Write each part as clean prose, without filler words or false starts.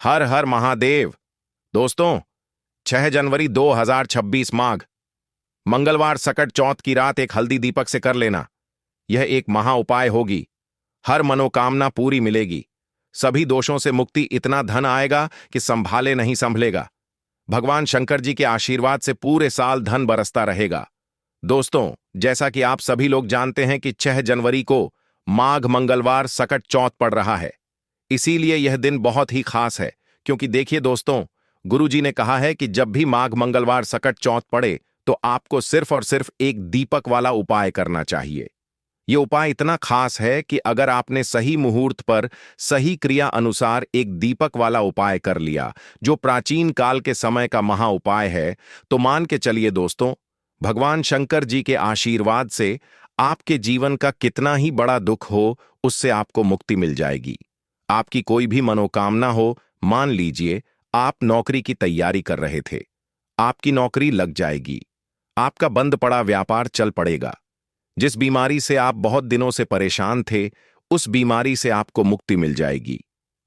हर हर महादेव। दोस्तों, 6 जनवरी 2026 माघ मंगलवार सकट चौथ की रात एक हल्दी दीपक से कर लेना। यह एक महा उपाय होगी। हर मनोकामना पूरी मिलेगी। सभी दोषों से मुक्ति, इतना धन आएगा कि संभाले नहीं संभलेगा। भगवान शंकर जी के आशीर्वाद से पूरे साल धन बरसता रहेगा। दोस्तों, जैसा कि आप सभी लोग जानते हैं कि 6 जनवरी को माघ मंगलवार सकट चौथ पड़ रहा है। इसीलिए यह दिन बहुत ही खास है, क्योंकि देखिए दोस्तों, गुरुजी ने कहा है कि जब भी माघ मंगलवार सकट चौथ पड़े तो आपको सिर्फ और सिर्फ एक दीपक वाला उपाय करना चाहिए। यह उपाय इतना खास है कि अगर आपने सही मुहूर्त पर सही क्रिया अनुसार एक दीपक वाला उपाय कर लिया, जो प्राचीन काल के समय का महा उपाय है, तो मान के चलिए दोस्तों, भगवान शंकर जी के आशीर्वाद से आपके जीवन का कितना ही बड़ा दुख हो, उससे आपको मुक्ति मिल जाएगी। आपकी कोई भी मनोकामना हो, मान लीजिए आप नौकरी की तैयारी कर रहे थे, आपकी नौकरी लग जाएगी। आपका बंद पड़ा व्यापार चल पड़ेगा। जिस बीमारी से आप बहुत दिनों से परेशान थे, उस बीमारी से आपको मुक्ति मिल जाएगी।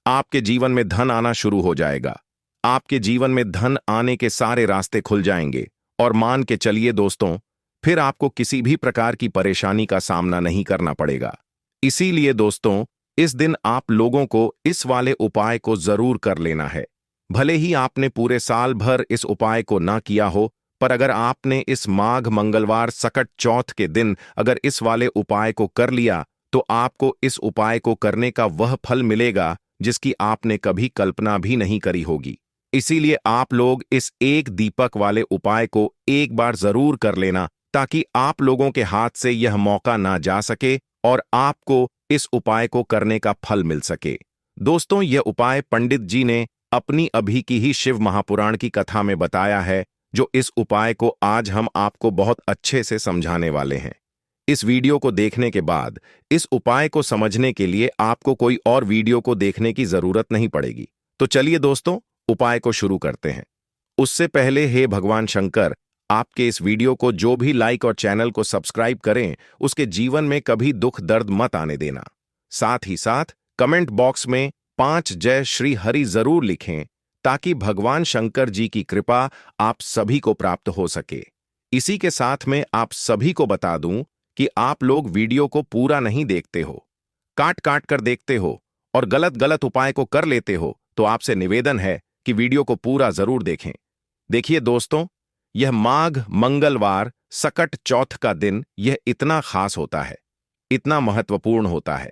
आपके जीवन में धन आना शुरू हो जाएगा। आपके जीवन में धन आने के सारे रास्ते खुल जाएंगे। और मान के चलिए दोस्तों, फिर आपको किसी भी प्रकार की परेशानी का सामना नहीं करना पड़ेगा। इसीलिए दोस्तों, इस दिन आप लोगों को इस वाले उपाय को जरूर कर लेना है। भले ही आपने पूरे साल भर इस उपाय को ना किया हो, पर अगर आपने इस माघ मंगलवार सकट चौथ के दिन अगर इस वाले उपाय को कर लिया, तो आपको इस उपाय को करने का वह फल मिलेगा जिसकी आपने कभी कल्पना भी नहीं करी होगी। इसीलिए आप लोग इस एक दीपक वाले उपाय को एक बार जरूर कर लेना, ताकि आप लोगों के हाथ से यह मौका ना जा सके और आपको इस उपाय को करने का फल मिल सके। दोस्तों, यह उपाय पंडित जी ने अपनी अभी की ही शिव महापुराण की कथा में बताया है, जो इस उपाय को आज हम आपको बहुत अच्छे से समझाने वाले हैं। इस वीडियो को देखने के बाद इस उपाय को समझने के लिए आपको कोई और वीडियो को देखने की जरूरत नहीं पड़ेगी। तो चलिए दोस्तों, उपाय को शुरू करते हैं। उससे पहले हे भगवान शंकर, आपके इस वीडियो को जो भी लाइक और चैनल को सब्सक्राइब करें, उसके जीवन में कभी दुख दर्द मत आने देना। साथ ही साथ कमेंट बॉक्स में 5 जय श्री हरि जरूर लिखें, ताकि भगवान शंकर जी की कृपा आप सभी को प्राप्त हो सके। इसी के साथ में आप सभी को बता दूं कि आप लोग वीडियो को पूरा नहीं देखते हो, काट काट कर देखते हो और गलत गलत उपाय को कर लेते हो, तो आपसे निवेदन है कि वीडियो को पूरा जरूर देखें। देखिए दोस्तों, यह माघ मंगलवार सकट चौथ का दिन यह इतना खास होता है, इतना महत्वपूर्ण होता है।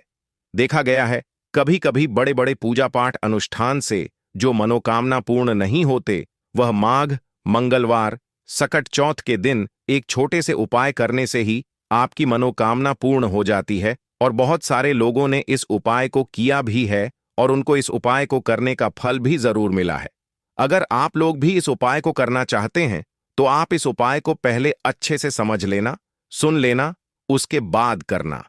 देखा गया है, कभी कभी बड़े बड़े पूजा पाठ अनुष्ठान से जो मनोकामना पूर्ण नहीं होते, वह माघ मंगलवार सकट चौथ के दिन एक छोटे से उपाय करने से ही आपकी मनोकामना पूर्ण हो जाती है। और बहुत सारे लोगों ने इस उपाय को किया भी है और उनको इस उपाय को करने का फल भी जरूर मिला है। अगर आप लोग भी इस उपाय को करना चाहते हैं, तो आप इस उपाय को पहले अच्छे से समझ लेना, सुन लेना, उसके बाद करना।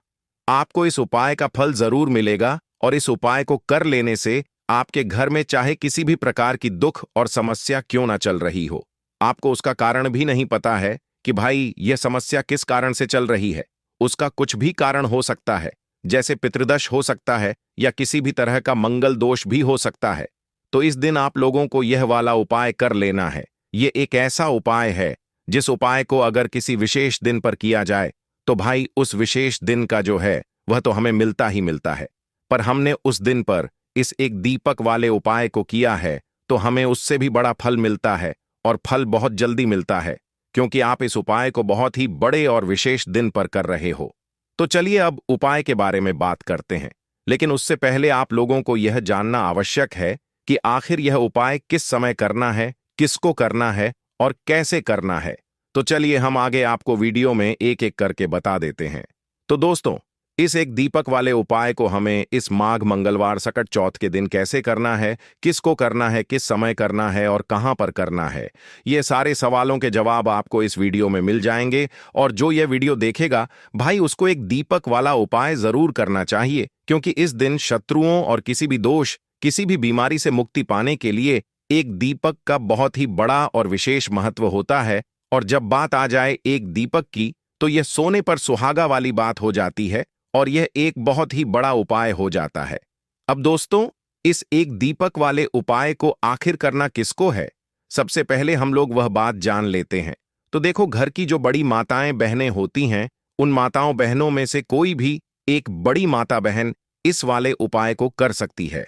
आपको इस उपाय का फल जरूर मिलेगा और इस उपाय को कर लेने से आपके घर में चाहे किसी भी प्रकार की दुख और समस्या क्यों ना चल रही हो, आपको उसका कारण भी नहीं पता है कि भाई यह समस्या किस कारण से चल रही है। उसका कुछ भी कारण हो सकता है, जैसे पितृदोष हो सकता है या किसी भी तरह का मंगल दोष भी हो सकता है। तो इस दिन आप लोगों को यह वाला उपाय कर लेना है। यह एक ऐसा उपाय है जिस उपाय को अगर किसी विशेष दिन पर किया जाए, तो भाई उस विशेष दिन का जो है वह तो हमें मिलता ही मिलता है। पर हमने उस दिन पर इस एक दीपक वाले उपाय को किया है, तो हमें उससे भी बड़ा फल मिलता है और फल बहुत जल्दी मिलता है, क्योंकि आप इस उपाय को बहुत ही बड़े और विशेष दिन पर कर रहे हो। तो चलिए अब उपाय के बारे में बात करते हैं। लेकिन उससे पहले आप लोगों को यह जानना आवश्यक है कि आखिर यह उपाय किस समय करना है, किसको करना है और कैसे करना है। तो चलिए हम आगे आपको वीडियो में एक एक करके बता देते हैं। तो दोस्तों, इस एक दीपक वाले उपाय को हमें इस माघ मंगलवार सकट चौथ के दिन कैसे करना है, किसको करना है, किस समय करना है और कहां पर करना है, ये सारे सवालों के जवाब आपको इस वीडियो में मिल जाएंगे। और जो यह वीडियो देखेगा भाई, उसको एक दीपक वाला उपाय जरूर करना चाहिए, क्योंकि इस दिन शत्रुओं और किसी भी दोष, किसी भी बीमारी से मुक्ति पाने के लिए एक दीपक का बहुत ही बड़ा और विशेष महत्व होता है। और जब बात आ जाए एक दीपक की, तो यह सोने पर सुहागा वाली बात हो जाती है और यह एक बहुत ही बड़ा उपाय हो जाता है। अब दोस्तों, इस एक दीपक वाले उपाय को आखिर करना किसको है? सबसे पहले हम लोग वह बात जान लेते हैं। तो देखो, घर की जो बड़ी माताएं बहनें होती हैं, उन माताओं बहनों में से कोई भी एक बड़ी माता बहन इस वाले उपाय को कर सकती है।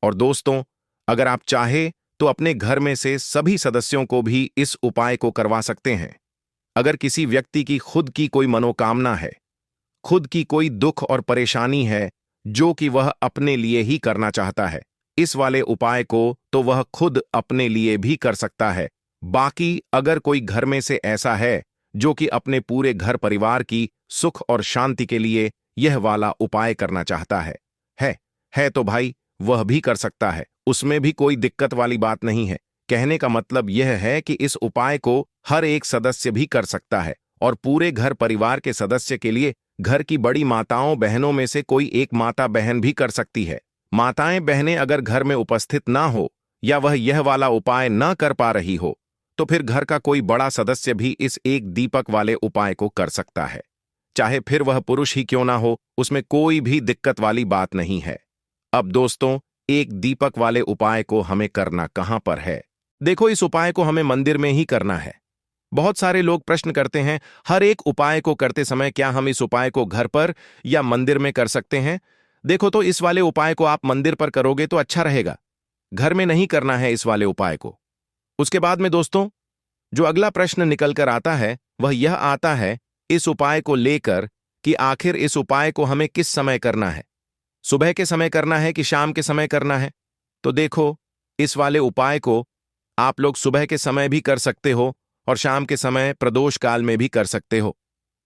और दोस्तों, अगर आप चाहे तो अपने घर में से सभी सदस्यों को भी इस उपाय को करवा सकते हैं। अगर किसी व्यक्ति की खुद की कोई मनोकामना है, खुद की कोई दुख और परेशानी है जो कि वह अपने लिए ही करना चाहता है, इस वाले उपाय को तो वह खुद अपने लिए भी कर सकता है। बाकी अगर कोई घर में से ऐसा है जो कि अपने पूरे घर परिवार की सुख और शांति के लिए यह वाला उपाय करना चाहता है तो भाई वह भी कर सकता है, उसमें भी कोई दिक्कत वाली बात नहीं है। कहने का मतलब यह है कि इस उपाय को हर एक सदस्य भी कर सकता है और पूरे घर परिवार के सदस्य के लिए घर की बड़ी माताओं बहनों में से कोई एक माता बहन भी कर सकती है। माताएं बहनें अगर घर में उपस्थित ना हो या वह यह वाला उपाय ना कर पा रही हो, तो फिर घर का कोई बड़ा सदस्य भी इस एक दीपक वाले उपाय को कर सकता है। चाहे फिर वह पुरुष ही क्यों ना हो, उसमें कोई भी दिक्कत वाली बात नहीं है। अब दोस्तों, एक दीपक वाले उपाय को हमें करना कहां पर है? देखो, इस उपाय को हमें मंदिर में ही करना है। बहुत सारे लोग प्रश्न करते हैं, हर एक उपाय को करते समय क्या हम इस उपाय को घर पर या मंदिर में कर सकते हैं? देखो, तो इस वाले उपाय को आप मंदिर पर करोगे तो अच्छा रहेगा, घर में नहीं करना है इस वाले उपाय को। उसके बाद में दोस्तों, जो अगला प्रश्न निकल कर आता है वह यह आता है इस उपाय को लेकर कि आखिर इस उपाय को हमें किस समय करना है, सुबह के समय करना है कि शाम के समय करना है? तो देखो, इस वाले उपाय को आप लोग सुबह के समय भी कर सकते हो और शाम के समय प्रदोष काल में भी कर सकते हो।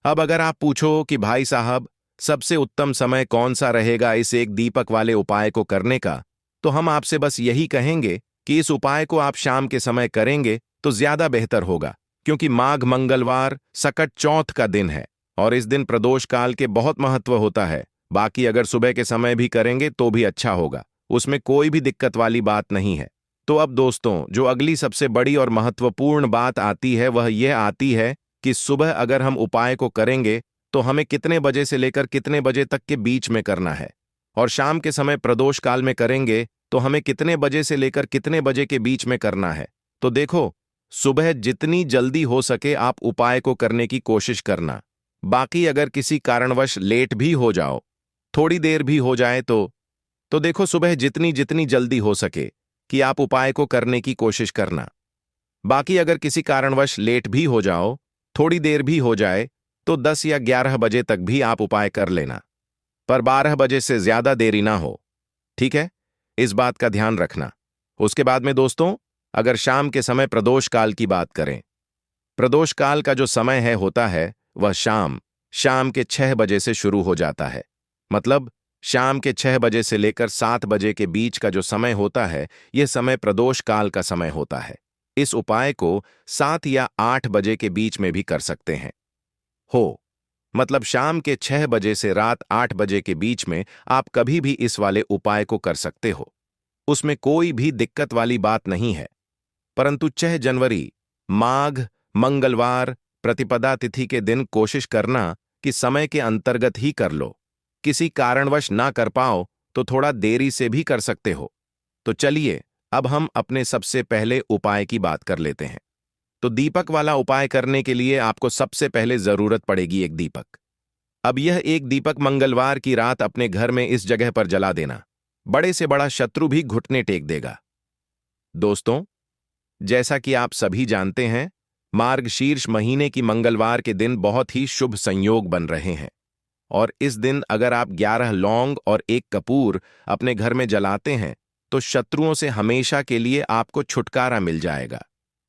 अब अगर आप पूछो कि भाई साहब, सबसे उत्तम समय कौन सा रहेगा इस एक दीपक वाले उपाय को करने का, तो हम आपसे बस यही कहेंगे कि इस उपाय को आप शाम के समय करेंगे तो ज्यादा बेहतर होगा, क्योंकि माघ मंगलवार सकट चौथ का दिन है और इस दिन प्रदोष काल के बहुत महत्व होता है। बाकी अगर सुबह के समय भी करेंगे तो भी अच्छा होगा, उसमें कोई भी दिक्कत वाली बात नहीं है। तो अब दोस्तों, जो अगली सबसे बड़ी और महत्वपूर्ण बात आती है वह यह आती है कि सुबह अगर हम उपाय को करेंगे तो हमें कितने बजे से लेकर कितने बजे तक के बीच में करना है, और शाम के समय प्रदोष काल में करेंगे तो हमें कितने बजे से लेकर कितने बजे के बीच में करना है। तो देखो, सुबह जितनी जल्दी हो सके आप उपाय को करने की कोशिश करना। बाकी अगर किसी कारणवश लेट भी हो जाओ, थोड़ी देर भी हो जाए तो देखो, सुबह जितनी जितनी जल्दी हो सके कि आप उपाय को करने की कोशिश करना। बाकी अगर किसी कारणवश लेट भी हो जाओ, थोड़ी देर भी हो जाए, तो 10 या 11 बजे तक भी आप उपाय कर लेना, पर 12 बजे से ज्यादा देरी ना हो, ठीक है? इस बात का ध्यान रखना। उसके बाद में दोस्तों, अगर शाम के समय प्रदोष काल की बात करें, प्रदोष काल का जो समय होता है वह शाम के 6 बजे से शुरू हो जाता है। मतलब शाम के 6 बजे से लेकर 7 बजे के बीच का जो समय होता है, यह समय प्रदोष काल का समय होता है। इस उपाय को 7 या 8 बजे के बीच में भी कर सकते हैं। मतलब शाम के 6 बजे से रात 8 बजे के बीच में आप कभी भी इस वाले उपाय को कर सकते हो, उसमें कोई भी दिक्कत वाली बात नहीं है। परंतु 6 जनवरी माघ मंगलवार प्रतिपदा तिथि के दिन कोशिश करना कि समय के अंतर्गत ही कर लो। किसी कारणवश ना कर पाओ तो थोड़ा देरी से भी कर सकते हो। तो चलिए, अब हम अपने सबसे पहले उपाय की बात कर लेते हैं। तो दीपक वाला उपाय करने के लिए आपको सबसे पहले जरूरत पड़ेगी एक दीपक। अब यह एक दीपक मंगलवार की रात अपने घर में इस जगह पर जला देना, बड़े से बड़ा शत्रु भी घुटने टेक देगा। दोस्तों, जैसा कि आप सभी जानते हैं, मार्गशीर्ष महीने की मंगलवार के दिन बहुत ही शुभ संयोग बन रहे हैं, और इस दिन अगर आप 11 लौंग और 1 कपूर अपने घर में जलाते हैं तो शत्रुओं से हमेशा के लिए आपको छुटकारा मिल जाएगा।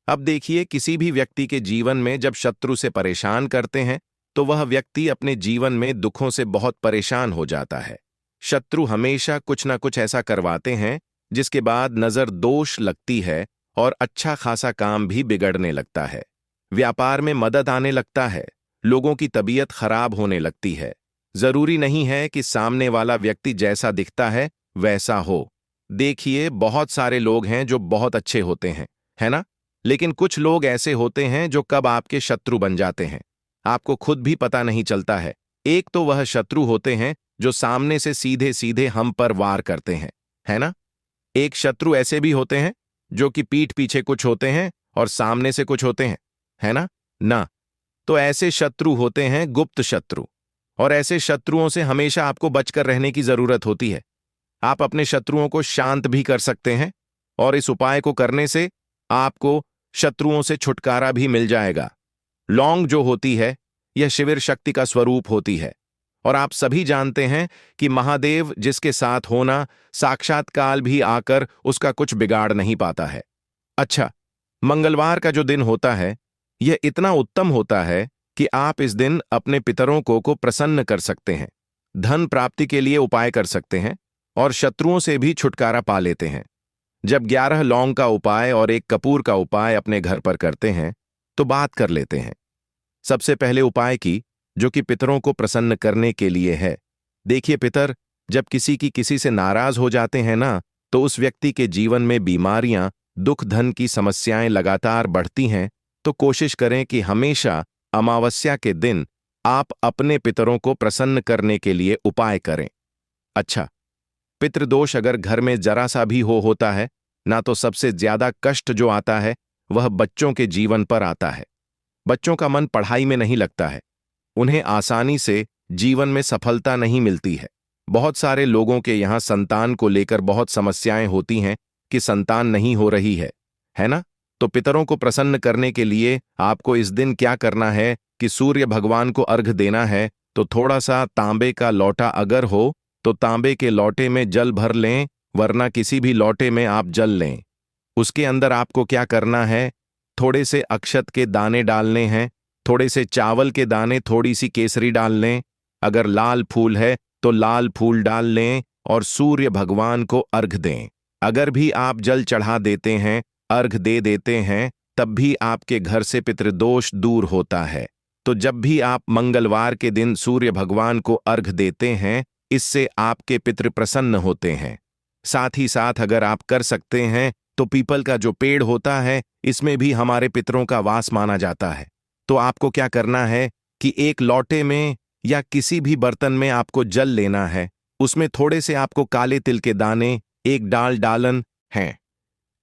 अब देखिए, किसी भी व्यक्ति के जीवन में जब शत्रु से परेशान करते हैं तो वह व्यक्ति अपने जीवन में दुखों से बहुत परेशान हो जाता है। शत्रु हमेशा कुछ ना कुछ ऐसा करवाते हैं जिसके बाद नजर दोष लगती है और अच्छा खासा काम भी बिगड़ने लगता है। व्यापार में मदद आने लगता है, लोगों की तबीयत खराब होने लगती है। जरूरी नहीं है कि सामने वाला व्यक्ति जैसा दिखता है वैसा हो। देखिए, बहुत सारे लोग हैं जो बहुत अच्छे होते हैं, है ना? लेकिन कुछ लोग ऐसे होते हैं जो कब आपके शत्रु बन जाते हैं, आपको खुद भी पता नहीं चलता है। एक तो वह शत्रु होते हैं जो सामने से सीधे सीधे हम पर वार करते हैं, है ना? एक शत्रु ऐसे भी होते हैं जो कि पीठ पीछे कुछ होते हैं और सामने से कुछ होते हैं, है ना? ना। तो ऐसे शत्रु होते हैं गुप्त शत्रु, और ऐसे शत्रुओं से हमेशा आपको बचकर रहने की जरूरत होती है। आप अपने शत्रुओं को शांत भी कर सकते हैं, और इस उपाय को करने से आपको शत्रुओं से छुटकारा भी मिल जाएगा। लौंग जो होती है, यह शिविर शक्ति का स्वरूप होती है, और आप सभी जानते हैं कि महादेव जिसके साथ होना, साक्षात काल भी आकर उसका कुछ बिगाड़ नहीं पाता है। अच्छा, मंगलवार का जो दिन होता है, यह इतना उत्तम होता है कि आप इस दिन अपने पितरों को प्रसन्न कर सकते हैं, धन प्राप्ति के लिए उपाय कर सकते हैं, और शत्रुओं से भी छुटकारा पा लेते हैं। जब 11 लौंग का उपाय और 1 कपूर का उपाय अपने घर पर करते हैं, तो बात कर लेते हैं। सबसे पहले उपाय की, जो कि पितरों को प्रसन्न करने के लिए है। देखिए पितर, जब किसी से नाराज हो जाते हैं ना, तो उस व्यक्ति के जीवन में बीमारियां, दुख, धन की समस्याएं लगातार बढ़ती हैं। तो कोशिश करें कि हमेशा अमावस्या के दिन आप अपने पितरों को प्रसन्न करने के लिए उपाय करें। अच्छा, पितृदोष अगर घर में जरा सा भी होता है ना, तो सबसे ज्यादा कष्ट जो आता है वह बच्चों के जीवन पर आता है। बच्चों का मन पढ़ाई में नहीं लगता है, उन्हें आसानी से जीवन में सफलता नहीं मिलती है। बहुत सारे लोगों के यहाँ संतान को लेकर बहुत समस्याएं होती हैं कि संतान नहीं हो रही है ना? तो पितरों को प्रसन्न करने के लिए आपको इस दिन क्या करना है कि सूर्य भगवान को अर्घ देना है। तो थोड़ा सा तांबे का लोटा अगर हो तो तांबे के लोटे में जल भर लें, वरना किसी भी लोटे में आप जल लें। उसके अंदर आपको क्या करना है, थोड़े से अक्षत के दाने डालने हैं, थोड़े से चावल के दाने, थोड़ी सी केसरी डाल लें। अगर लाल फूल है तो लाल फूल डाल लें और सूर्य भगवान को अर्घ दें। अगर भी आप जल चढ़ा देते हैं, अर्घ दे देते हैं, तब भी आपके घर से पितृदोष दूर होता है। तो जब भी आप मंगलवार के दिन सूर्य भगवान को अर्घ देते हैं, इससे आपके पितृ प्रसन्न होते हैं। साथ ही साथ अगर आप कर सकते हैं तो पीपल का जो पेड़ होता है, इसमें भी हमारे पितरों का वास माना जाता है। तो आपको क्या करना है कि एक लोटे में या किसी भी बर्तन में आपको जल लेना है, उसमें थोड़े से आपको काले तिल के दाने, 1 डाल डालन है,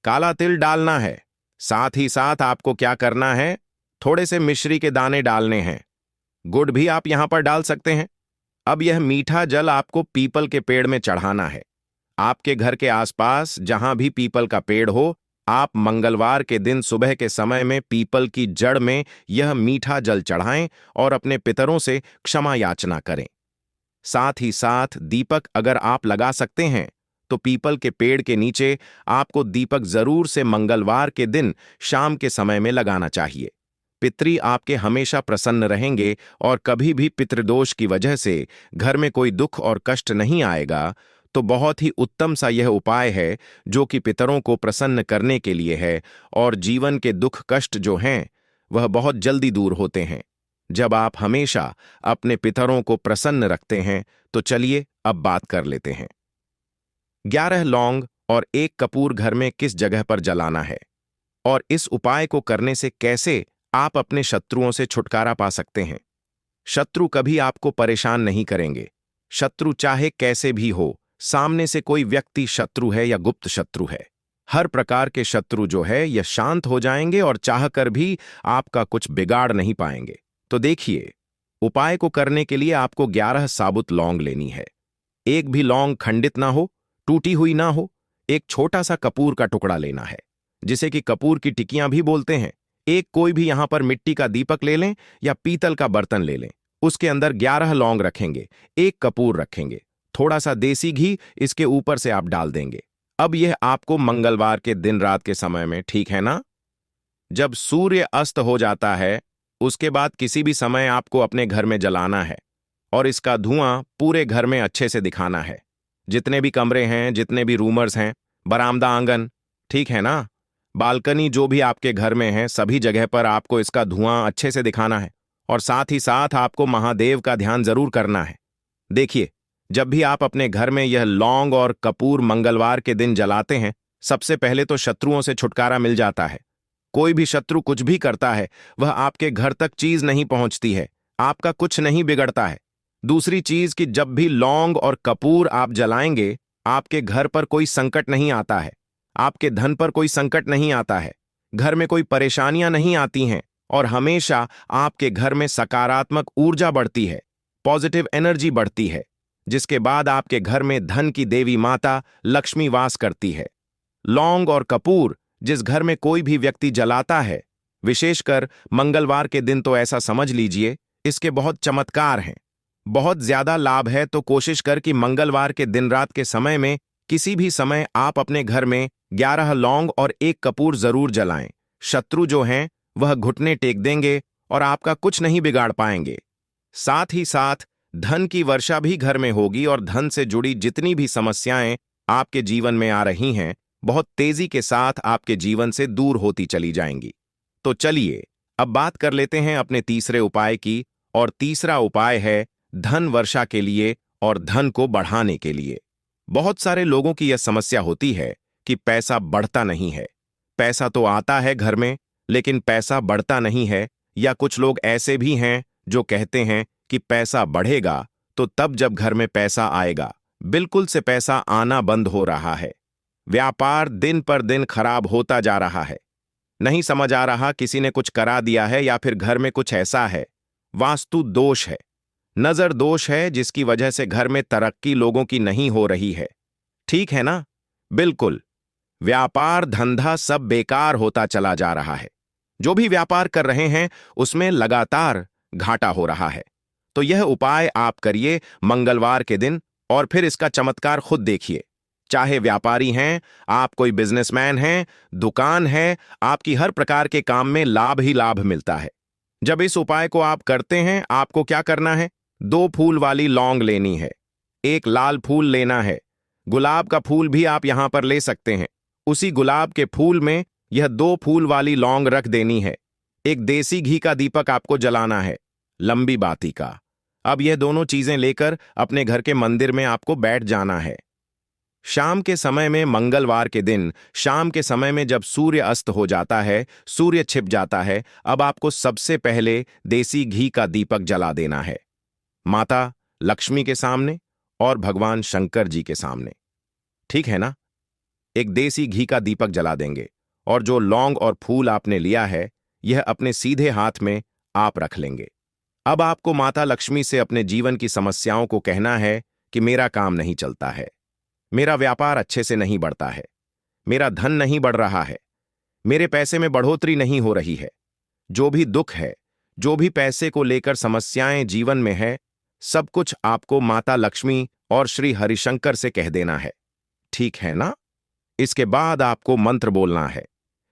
काला तिल डालना है। साथ ही साथ आपको क्या करना है, थोड़े से मिश्री के दाने डालने हैं। गुड़ भी आप यहां पर डाल सकते हैं। अब यह मीठा जल आपको पीपल के पेड़ में चढ़ाना है। आपके घर के आसपास जहां भी पीपल का पेड़ हो, आप मंगलवार के दिन सुबह के समय में पीपल की जड़ में यह मीठा जल चढ़ाएं और अपने पितरों से क्षमा याचना करें। साथ ही साथ दीपक अगर आप लगा सकते हैं तो पीपल के पेड़ के नीचे आपको दीपक जरूर से मंगलवार के दिन शाम के समय में लगाना चाहिए। पितृ आपके हमेशा प्रसन्न रहेंगे और कभी भी पितृदोष की वजह से घर में कोई दुख और कष्ट नहीं आएगा। तो बहुत ही उत्तम सा यह उपाय है जो कि पितरों को प्रसन्न करने के लिए है, और जीवन के दुख कष्ट जो हैं वह बहुत जल्दी दूर होते हैं जब आप हमेशा अपने पितरों को प्रसन्न रखते हैं। तो चलिए अब बात कर लेते हैं। 11 लौंग और 1 कपूर घर में किस जगह पर जलाना है, और इस उपाय को करने से कैसे आप अपने शत्रुओं से छुटकारा पा सकते हैं। शत्रु कभी आपको परेशान नहीं करेंगे। शत्रु चाहे कैसे भी हो, सामने से कोई व्यक्ति शत्रु है या गुप्त शत्रु है, हर प्रकार के शत्रु जो है यह शांत हो जाएंगे और चाहकर भी आपका कुछ बिगाड़ नहीं पाएंगे। तो देखिए, उपाय को करने के लिए आपको 11 साबुत लौंग लेनी है। एक भी लौंग खंडित ना हो, टूटी हुई ना हो। एक छोटा सा कपूर का टुकड़ा लेना है, जिसे कि कपूर की टिकियां भी बोलते हैं। एक कोई भी यहां पर मिट्टी का दीपक ले लें या पीतल का बर्तन ले लें। उसके अंदर 11 लौंग रखेंगे, 1 कपूर रखेंगे, थोड़ा सा देसी घी इसके ऊपर से आप डाल देंगे। अब यह आपको मंगलवार के दिन रात के समय में, ठीक है ना? जब सूर्य अस्त हो जाता है, उसके बाद किसी भी समय आपको अपने घर में जलाना है, और इसका धुआं पूरे घर में अच्छे से दिखाना है। जितने भी कमरे हैं, जितने भी रूमर्स हैं, बरामदा, आंगन, ठीक है ना, बालकनी, जो भी आपके घर में है, सभी जगह पर आपको इसका धुआं अच्छे से दिखाना है। और साथ ही साथ आपको महादेव का ध्यान जरूर करना है। देखिए, जब भी आप अपने घर में यह लौंग और कपूर मंगलवार के दिन जलाते हैं, सबसे पहले तो शत्रुओं से छुटकारा मिल जाता है। कोई भी शत्रु कुछ भी करता है, वह आपके घर तक चीज नहीं पहुंचती है, आपका कुछ नहीं बिगड़ता है। दूसरी चीज कि जब भी लौंग और कपूर आप जलाएंगे, आपके घर पर कोई संकट नहीं आता है, आपके धन पर कोई संकट नहीं आता है, घर में कोई परेशानियां नहीं आती हैं और हमेशा आपके घर में सकारात्मक ऊर्जा बढ़ती है, पॉजिटिव एनर्जी बढ़ती है, जिसके बाद आपके घर में धन की देवी माता लक्ष्मी वास करती है। लौंग और कपूर जिस घर में कोई भी व्यक्ति जलाता है, विशेषकर मंगलवार के दिन, तो ऐसा समझ लीजिए इसके बहुत चमत्कार हैं, बहुत ज्यादा लाभ है। तो कोशिश कर कि मंगलवार के दिन रात के समय में किसी भी समय आप अपने घर में 11 लौंग और 1 कपूर जरूर जलाएं। शत्रु जो हैं वह घुटने टेक देंगे और आपका कुछ नहीं बिगाड़ पाएंगे। साथ ही साथ धन की वर्षा भी घर में होगी और धन से जुड़ी जितनी भी समस्याएं आपके जीवन में आ रही हैं, बहुत तेजी के साथ आपके जीवन से दूर होती चली जाएंगी। तो चलिए अब बात कर लेते हैं अपने तीसरे उपाय की, और तीसरा उपाय है धन वर्षा के लिए और धन को बढ़ाने के लिए। बहुत सारे लोगों की यह समस्या होती है कि पैसा बढ़ता नहीं है। पैसा तो आता है घर में, लेकिन पैसा बढ़ता नहीं है। या कुछ लोग ऐसे भी हैं जो कहते हैं कि पैसा बढ़ेगा तो तब जब घर में पैसा आएगा। बिल्कुल से पैसा आना बंद हो रहा है। व्यापार दिन पर दिन खराब होता जा रहा है। नहीं समझ आ रहा, किसी ने कुछ करा दिया है या फिर घर में कुछ ऐसा है, वास्तु दोष है, नजर दोष है, जिसकी वजह से घर में तरक्की लोगों की नहीं हो रही है। ठीक है ना? बिल्कुल। व्यापार धंधा सब बेकार होता चला जा रहा है। जो भी व्यापार कर रहे हैं उसमें लगातार घाटा हो रहा है। तो यह उपाय आप करिए मंगलवार के दिन और फिर इसका चमत्कार खुद देखिए। चाहे व्यापारी हैं, आप कोई बिजनेसमैन हैं, दुकान है, आपकी हर प्रकार के काम में लाभ ही लाभ मिलता है। जब इस उपाय को आप करते हैं, आपको क्या करना है? 2 फूल वाली लौंग लेनी है, 1 लाल फूल लेना है, गुलाब का फूल भी आप यहां पर ले सकते हैं। उसी गुलाब के फूल में यह 2 फूल वाली लौंग रख देनी है। एक देसी घी का दीपक आपको जलाना है, लंबी बाती का। अब यह दोनों चीजें लेकर अपने घर के मंदिर में आपको बैठ जाना है। शाम के समय में, मंगलवार के दिन शाम के समय में जब सूर्य अस्त हो जाता है, सूर्य छिप जाता है, अब आपको सबसे पहले देसी घी का दीपक जला देना है, माता लक्ष्मी के सामने और भगवान शंकर जी के सामने। ठीक है ना? एक देसी घी का दीपक जला देंगे और जो लौंग और फूल आपने लिया है, यह अपने सीधे हाथ में आप रख लेंगे। अब आपको माता लक्ष्मी से अपने जीवन की समस्याओं को कहना है कि मेरा काम नहीं चलता है, मेरा व्यापार अच्छे से नहीं बढ़ता है, मेरा धन नहीं बढ़ रहा है, मेरे पैसे में बढ़ोतरी नहीं हो रही है। जो भी दुख है, जो भी पैसे को लेकर समस्याएं जीवन में है, सब कुछ आपको माता लक्ष्मी और श्री हरिशंकर से कह देना है। ठीक है ना? इसके बाद आपको मंत्र बोलना है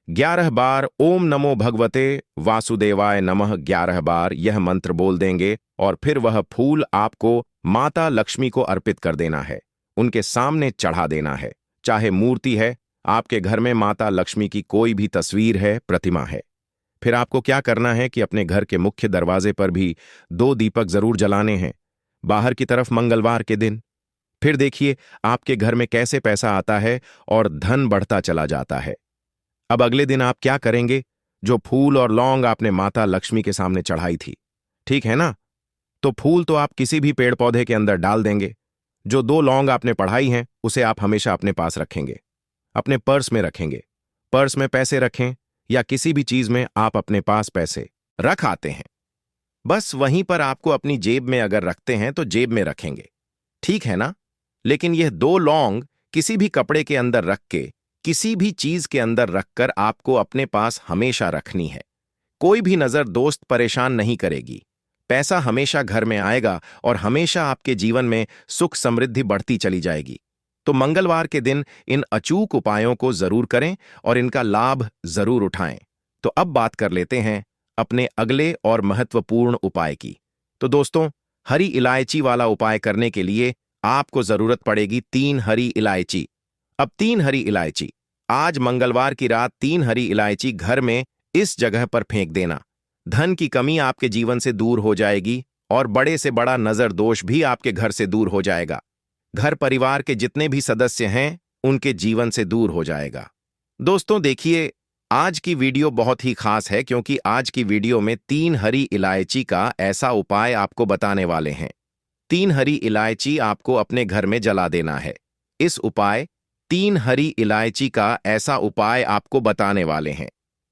11 बार। ओम नमो भगवते वासुदेवाय नमः 11 बार यह मंत्र बोल देंगे और फिर वह फूल आपको माता लक्ष्मी को अर्पित कर देना है, उनके सामने चढ़ा देना है। चाहे मूर्ति है, आपके घर में माता लक्ष्मी की कोई भी तस्वीर है, प्रतिमा है। फिर आपको क्या करना है कि अपने घर के मुख्य दरवाजे पर भी 2 दीपक जरूर जलाने हैं, बाहर की तरफ मंगलवार के दिन। फिर देखिए आपके घर में कैसे पैसा आता है और धन बढ़ता चला जाता है। अब अगले दिन आप क्या करेंगे? जो फूल और लौंग आपने माता लक्ष्मी के सामने चढ़ाई थी, ठीक है ना, तो फूल तो आप किसी भी पेड़ पौधे के अंदर डाल देंगे। जो 2 लौंग आपने पढ़ाई हैं उसे आप हमेशा अपने पास रखेंगे, अपने पर्स में रखेंगे। पर्स में पैसे रखें या किसी भी चीज में आप अपने पास पैसे रख आते हैं, बस वहीं पर आपको अपनी जेब में अगर रखते हैं तो जेब में रखेंगे। ठीक है ना? लेकिन यह 2 लौंग किसी भी कपड़े के अंदर रख के, किसी भी चीज के अंदर रखकर आपको अपने पास हमेशा रखनी है। कोई भी नजर दोस्त परेशान नहीं करेगी। पैसा हमेशा घर में आएगा और हमेशा आपके जीवन में सुख समृद्धि बढ़ती चली जाएगी। तो मंगलवार के दिन इन अचूक उपायों को जरूर करें और इनका लाभ जरूर उठाएं। तो अब बात कर लेते हैं अपने अगले और महत्वपूर्ण उपाय की। तो दोस्तों, हरी इलायची वाला उपाय करने के लिए आपको जरूरत पड़ेगी 3 हरी इलायची। अब 3 हरी इलायची, आज मंगलवार की रात 3 हरी इलायची घर में इस जगह पर फेंक देना। धन की कमी आपके जीवन से दूर हो जाएगी और बड़े से बड़ा नजर दोष भी आपके घर से दूर हो जाएगा। घर परिवार के जितने भी सदस्य हैं उनके जीवन से दूर हो जाएगा। दोस्तों देखिए, आज की वीडियो बहुत ही खास है क्योंकि आज की वीडियो में 3 हरी इलायची का ऐसा उपाय आपको बताने वाले हैं। 3 हरी इलायची आपको अपने घर में जला देना है। इस उपाय 3 हरी इलायची का ऐसा उपाय आपको बताने वाले हैं।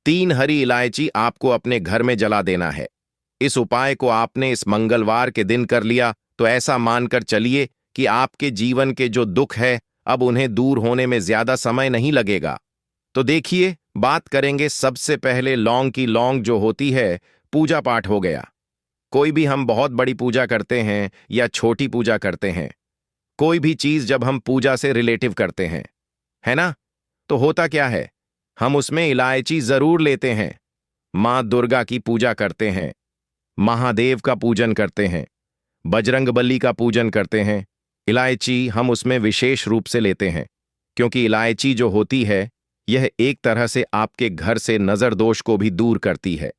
3 हरी इलायची आपको अपने घर में जला देना है। इस उपाय को आपने इस मंगलवार के दिन कर लिया तो ऐसा मानकर चलिए कि आपके जीवन के जो दुख है अब उन्हें दूर होने में ज्यादा समय नहीं लगेगा। तो देखिए, बात करेंगे सबसे पहले लौंग की। लौंग जो होती है, पूजा पाठ हो गया। कोई भी हम बहुत बड़ी पूजा करते हैं या छोटी पूजा करते हैं, कोई भी चीज जब हम पूजा से रिलेटिव करते हैं, है ना, तो होता क्या है, हम उसमें इलायची जरूर लेते हैं। मां दुर्गा की पूजा करते हैं, महादेव का पूजन करते हैं, बजरंगबली का पूजन करते हैं। इलायची हम उसमें विशेष रूप से लेते हैं, क्योंकि इलायची जो होती है यह एक तरह से आपके घर से नजर दोष को भी दूर करती है,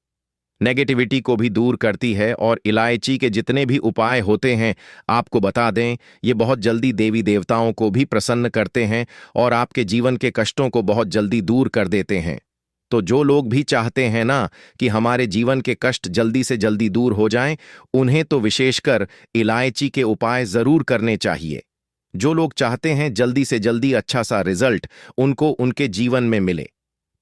नेगेटिविटी को भी दूर करती है। और इलायची के जितने भी उपाय होते हैं, आपको बता दें, ये बहुत जल्दी देवी देवताओं को भी प्रसन्न करते हैं और आपके जीवन के कष्टों को बहुत जल्दी दूर कर देते हैं। तो जो लोग भी चाहते हैं ना कि हमारे जीवन के कष्ट जल्दी से जल्दी दूर हो जाएं, उन्हें तो विशेषकर इलायची के उपाय जरूर करने चाहिए। जो लोग चाहते हैं जल्दी से जल्दी अच्छा सा रिजल्ट उनको उनके जीवन में मिले,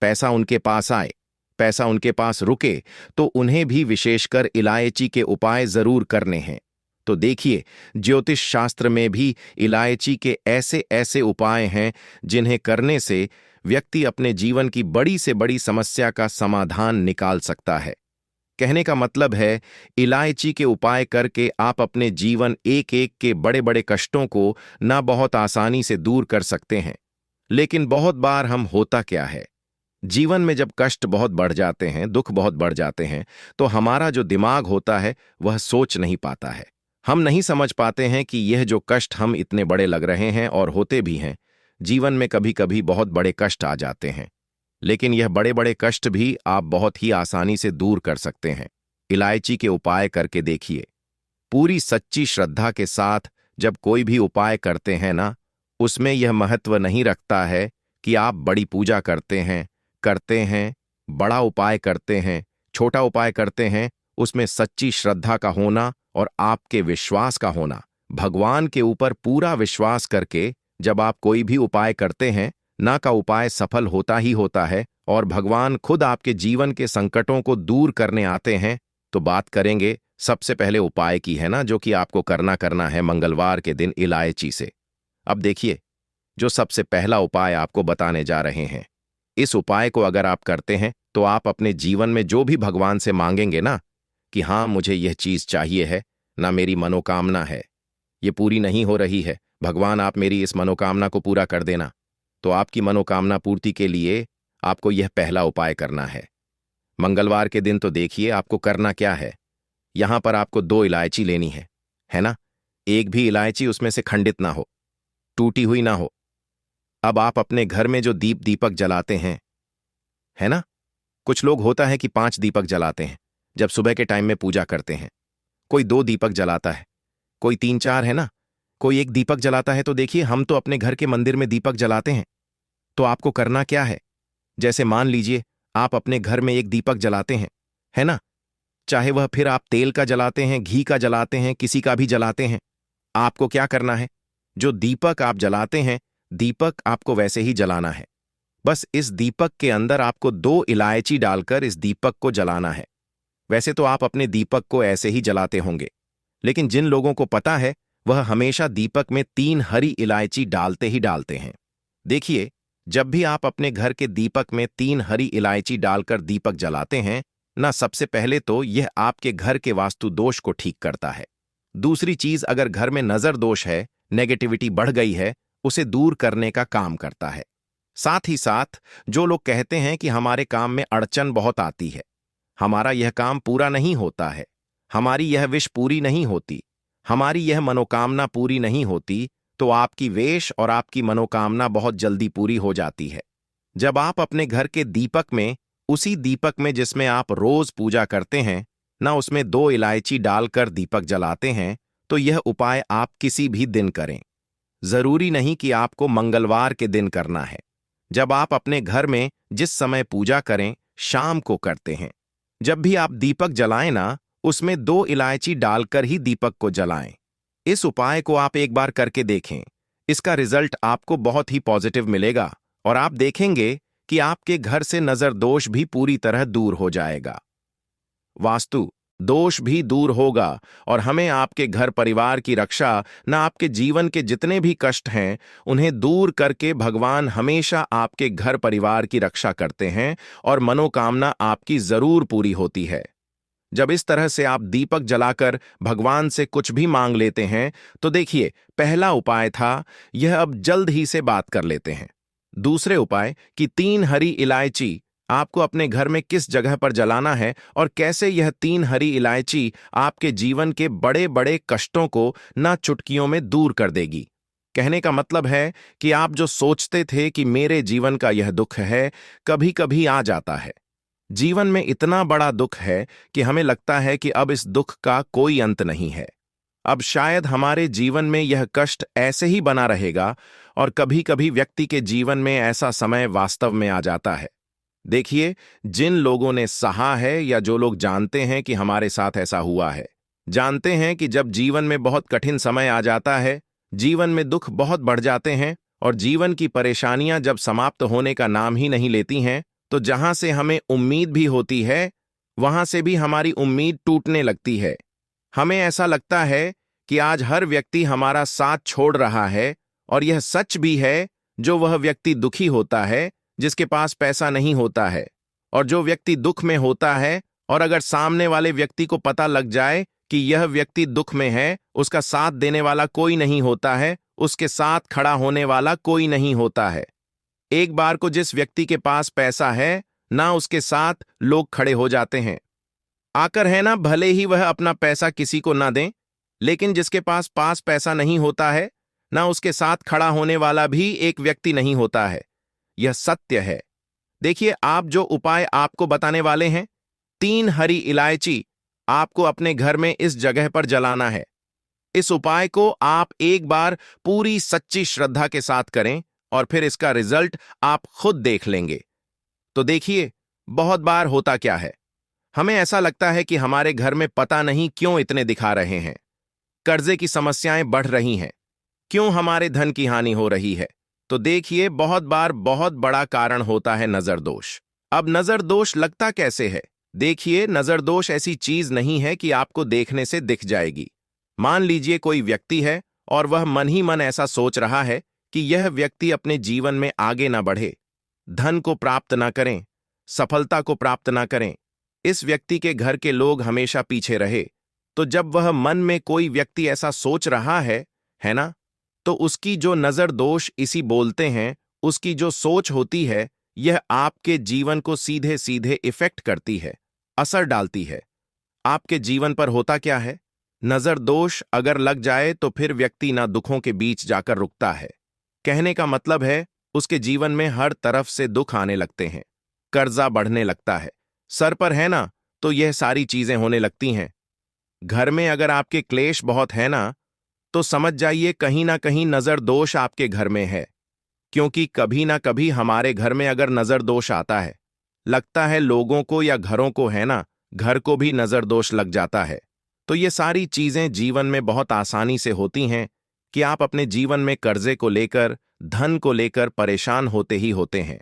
पैसा उनके पास आए, पैसा उनके पास रुके, तो उन्हें भी विशेषकर इलायची के उपाय जरूर करने हैं। तो देखिए, ज्योतिष शास्त्र में भी इलायची के ऐसे ऐसे उपाय हैं जिन्हें करने से व्यक्ति अपने जीवन की बड़ी से बड़ी समस्या का समाधान निकाल सकता है। कहने का मतलब है, इलायची के उपाय करके आप अपने जीवन एक एक के बड़े बड़े कष्टों को ना बहुत आसानी से दूर कर सकते हैं। लेकिन बहुत बार हम होता क्या है, जीवन में जब कष्ट बहुत बढ़ जाते हैं, दुख बहुत बढ़ जाते हैं, तो हमारा जो दिमाग होता है वह सोच नहीं पाता है। हम नहीं समझ पाते हैं कि यह जो कष्ट हम इतने बड़े लग रहे हैं, और होते भी हैं, जीवन में कभी कभी बहुत बड़े कष्ट आ जाते हैं। लेकिन यह बड़े बड़े कष्ट भी आप बहुत ही आसानी से दूर कर सकते हैं। इलायची के उपाय करके देखिए। पूरी सच्ची श्रद्धा के साथ जब कोई भी उपाय करते हैं ना, उसमें यह महत्व नहीं रखता है कि आप बड़ी पूजा करते हैं, बड़ा उपाय करते हैं, छोटा उपाय करते हैं। उसमें सच्ची श्रद्धा का होना और आपके विश्वास का होना, भगवान के ऊपर पूरा विश्वास करके जब आप कोई भी उपाय करते हैं ना, का उपाय सफल होता ही होता है और भगवान खुद आपके जीवन के संकटों को दूर करने आते हैं। तो बात करेंगे सबसे पहले उपाय की, है ना, जो कि आपको करना है मंगलवार के दिन इलायची से। अब देखिए, जो सबसे पहला उपाय आपको बताने जा रहे हैं, इस उपाय को अगर आप करते हैं तो आप अपने जीवन में जो भी भगवान से मांगेंगे ना कि हाँ मुझे यह चीज चाहिए है, ना मेरी मनोकामना है, ये पूरी नहीं हो रही है, भगवान आप मेरी इस मनोकामना को पूरा कर देना, तो आपकी मनोकामना पूर्ति के लिए आपको यह पहला उपाय करना है। मंगलवार के दिन तो देखिए आपको करना क्या है। यहां पर आपको 2 इलायची लेनी है ना। एक भी इलायची उसमें से खंडित ना हो, टूटी हुई ना हो। अब आप अपने घर में जो दीपक जलाते हैं, है ना, कुछ लोग होता है कि 5 दीपक जलाते हैं जब सुबह के टाइम में पूजा करते हैं। कोई 2 दीपक जलाता है, कोई 3-4, है ना, कोई 1 दीपक जलाता है। तो देखिए, हम तो अपने घर के मंदिर में दीपक जलाते हैं। तो आपको करना क्या है, जैसे मान लीजिए आप अपने घर में 1 दीपक जलाते हैं, है ना, चाहे वह फिर आप तेल का जलाते हैं, घी का जलाते हैं, किसी का भी जलाते हैं, आपको क्या करना है, जो दीपक आप जलाते हैं, दीपक आपको वैसे ही जलाना है। बस इस दीपक के अंदर आपको 2 इलायची डालकर इस दीपक को जलाना है। वैसे तो आप अपने दीपक को ऐसे ही जलाते होंगे, लेकिन जिन लोगों को पता है वह हमेशा दीपक में 3 हरी इलायची डालते ही डालते हैं। देखिए, जब भी आप अपने घर के दीपक में 3 हरी इलायची डालकर दीपक जलाते हैं ना, सबसे पहले तो यह आपके घर के वास्तु दोष को ठीक करता है। दूसरी चीज, अगर घर में नजर दोष है, नेगेटिविटी बढ़ गई है, उसे दूर करने का काम करता है। साथ ही साथ जो लोग कहते हैं कि हमारे काम में अड़चन बहुत आती है, हमारा यह काम पूरा नहीं होता है, हमारी यह विश पूरी नहीं होती, हमारी यह मनोकामना पूरी नहीं होती, तो आपकी वेश और आपकी मनोकामना बहुत जल्दी पूरी हो जाती है। जब आप अपने घर के दीपक में, उसी दीपक में जिसमें आप रोज पूजा करते हैं ना, उसमें 2 इलायची डालकर दीपक जलाते हैं, तो यह उपाय आप किसी भी दिन करें। जरूरी नहीं कि आपको मंगलवार के दिन करना है। जब आप अपने घर में जिस समय पूजा करें, शाम को करते हैं, जब भी आप दीपक जलाएं ना, उसमें 2 इलायची डालकर ही दीपक को जलाएं। इस उपाय को आप एक बार करके देखें। इसका रिजल्ट आपको बहुत ही पॉजिटिव मिलेगा और आप देखेंगे कि आपके घर से नजर दोष भी पूरी तरह दूर हो जाएगा। वास्तु दोष भी दूर होगा और हमें आपके घर परिवार की रक्षा, न आपके जीवन के जितने भी कष्ट हैं उन्हें दूर करके भगवान हमेशा आपके घर परिवार की रक्षा करते हैं और मनोकामना आपकी जरूर पूरी होती है। जब इस तरह से आप दीपक जलाकर भगवान से कुछ भी मांग लेते हैं तो देखिए, पहला उपाय था यह, अब जल्द ही से बात कर लेते हैं। दूसरे उपाय कि 3 हरी इलायची आपको अपने घर में किस जगह पर जलाना है और कैसे यह 3 हरी इलायची आपके जीवन के बड़े बड़े कष्टों को ना चुटकियों में दूर कर देगी। कहने का मतलब है कि आप जो सोचते थे कि मेरे जीवन का यह दुख है, कभी कभी आ जाता है। जीवन में इतना बड़ा दुख है कि हमें लगता है कि अब इस दुख का कोई अंत नहीं है। अब शायद हमारे जीवन में यह कष्ट ऐसे ही बना रहेगा और कभी कभी व्यक्ति के जीवन में ऐसा समय वास्तव में आ जाता है। देखिए, जिन लोगों ने सहा है या जो लोग जानते हैं कि हमारे साथ ऐसा हुआ है, जानते हैं कि जब जीवन में बहुत कठिन समय आ जाता है, जीवन में दुख बहुत बढ़ जाते हैं और जीवन की परेशानियां जब समाप्त होने का नाम ही नहीं लेती हैं, तो जहां से हमें उम्मीद भी होती है वहां से भी हमारी उम्मीद टूटने लगती है। हमें ऐसा लगता है कि आज हर व्यक्ति हमारा साथ छोड़ रहा है और यह सच भी है। जो वह व्यक्ति दुखी होता है, जिसके पास पैसा नहीं होता है, और जो व्यक्ति दुख में होता है और अगर सामने वाले व्यक्ति को पता लग जाए कि यह व्यक्ति दुख में है, उसका साथ देने वाला कोई नहीं होता है, उसके साथ खड़ा होने वाला कोई नहीं होता है। एक बार को जिस व्यक्ति के पास पैसा है, ना उसके साथ लोग खड़े हो जाते हैं। आकर है ना, भले ही वह अपना पैसा किसी को ना दें, लेकिन जिसके पास पैसा नहीं होता है, ना उसके साथ खड़ा होने वाला भी एक व्यक्ति नहीं होता है। यह सत्य है। देखिए, आप जो उपाय आपको बताने वाले हैं, 3 हरी इलायची आपको अपने घर में इस जगह पर जलाना है। इस उपाय को आप एक बार पूरी सच्ची श्रद्धा के साथ करें और फिर इसका रिजल्ट आप खुद देख लेंगे। तो देखिए, बहुत बार होता क्या है, हमें ऐसा लगता है कि हमारे घर में पता नहीं क्यों इतने दिखा रहे हैं, कर्जे की समस्याएं बढ़ रही हैं, क्यों हमारे धन की हानि हो रही है। तो देखिए, बहुत बार बहुत बड़ा कारण होता है नजर दोष। अब नजर दोष लगता कैसे है? देखिए, नजर दोष ऐसी चीज नहीं है कि आपको देखने से दिख जाएगी। मान लीजिए कोई व्यक्ति है और वह मन ही मन ऐसा सोच रहा है कि यह व्यक्ति अपने जीवन में आगे ना बढ़े, धन को प्राप्त ना करें, सफलता को प्राप्त ना करें, इस व्यक्ति के घर के लोग हमेशा पीछे रहे। तो जब वह मन में कोई व्यक्ति ऐसा सोच रहा है ना, तो उसकी जो नजर दोष इसी बोलते हैं, उसकी जो सोच होती है, यह आपके जीवन को सीधे सीधे इफेक्ट करती है, असर डालती है। आपके जीवन पर होता क्या है, नजर दोष अगर लग जाए तो फिर व्यक्ति ना दुखों के बीच जाकर रुकता है। कहने का मतलब है, उसके जीवन में हर तरफ से दुख आने लगते हैं, कर्जा बढ़ने लगता है, सर पर है ना, तो यह सारी चीजें होने लगती हैं। घर में अगर आपके क्लेश बहुत है ना, तो समझ जाइए कहीं ना कहीं नजर दोष आपके घर में है। क्योंकि कभी ना कभी हमारे घर में अगर नजर दोष आता है, लगता है लोगों को या घरों को है ना, घर को भी नजर दोष लग जाता है। तो ये सारी चीजें जीवन में बहुत आसानी से होती हैं कि आप अपने जीवन में कर्जे को लेकर, धन को लेकर परेशान होते ही होते हैं।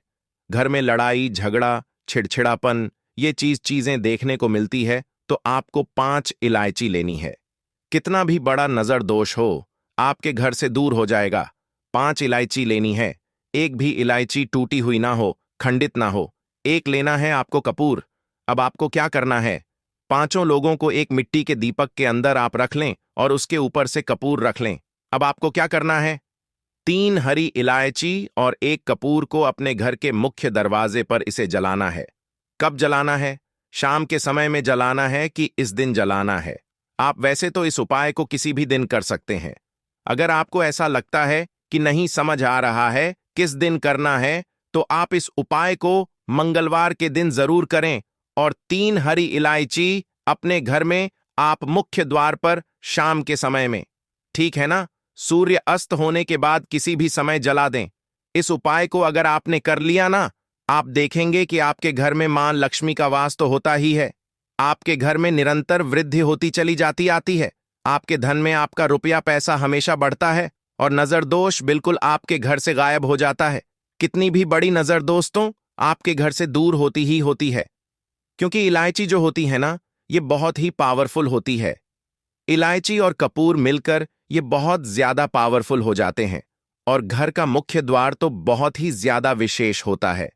घर में लड़ाई झगड़ा, छिड़छिड़ापन, ये चीजें देखने को मिलती है। तो आपको 5 इलायची लेनी है। कितना भी बड़ा नजर दोष हो, आपके घर से दूर हो जाएगा। 5 इलायची लेनी है। एक भी इलायची टूटी हुई ना हो, खंडित ना हो। एक लेना है आपको कपूर। अब आपको क्या करना है, 5 लोगों को एक मिट्टी के दीपक के अंदर आप रख लें और उसके ऊपर से कपूर रख लें। अब आपको क्या करना है, 3 हरी इलायची और 1 कपूर को अपने घर के मुख्य दरवाजे पर इसे जलाना है। कब जलाना है? शाम के समय में जलाना है कि इस दिन जलाना है? आप वैसे तो इस उपाय को किसी भी दिन कर सकते हैं। अगर आपको ऐसा लगता है कि नहीं समझ आ रहा है किस दिन करना है, तो आप इस उपाय को मंगलवार के दिन जरूर करें और 3 हरी इलायची अपने घर में आप मुख्य द्वार पर शाम के समय में, ठीक है ना, सूर्य अस्त होने के बाद किसी भी समय जला दें। इस उपाय को अगर आपने कर लिया ना, आप देखेंगे कि आपके घर में मां लक्ष्मी का वास तो होता ही है। आपके घर में निरंतर वृद्धि होती चली जाती आती है। आपके धन में आपका रुपया पैसा हमेशा बढ़ता है और नजरदोष बिल्कुल आपके घर से गायब हो जाता है। कितनी भी बड़ी नजर दोस्तों आपके घर से दूर होती ही होती है, क्योंकि इलायची जो होती है ना, ये बहुत ही पावरफुल होती है। इलायची और कपूर मिलकर ये बहुत ज्यादा पावरफुल हो जाते हैं और घर का मुख्य द्वार तो बहुत ही ज्यादा विशेष होता है।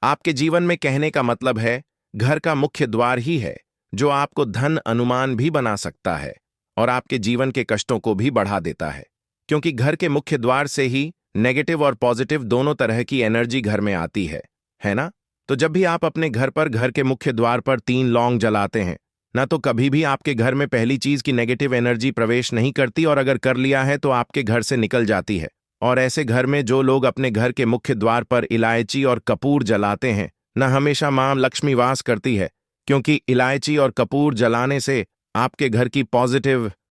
आपके जीवन में कहने का मतलब है घर का मुख्य द्वार ही है जो आपको धन अनुमान भी बना सकता है और आपके जीवन के कष्टों को भी बढ़ा देता है, क्योंकि घर के मुख्य द्वार से ही नेगेटिव और पॉजिटिव दोनों तरह की एनर्जी घर में आती है ना? तो जब भी आप अपने घर पर घर के मुख्य द्वार पर 3 लौंग जलाते हैं ना, तो कभी भी आपके घर में पहली चीज की नेगेटिव एनर्जी प्रवेश नहीं करती, और अगर कर लिया है तो आपके घर से निकल जाती है। और ऐसे घर में जो लोग अपने घर के मुख्य द्वार पर इलायची और कपूर जलाते हैं न, हमेशा मां लक्ष्मी वास करती है, क्योंकि इलायची और कपूर जलाने से आपके घर की पॉजिटिव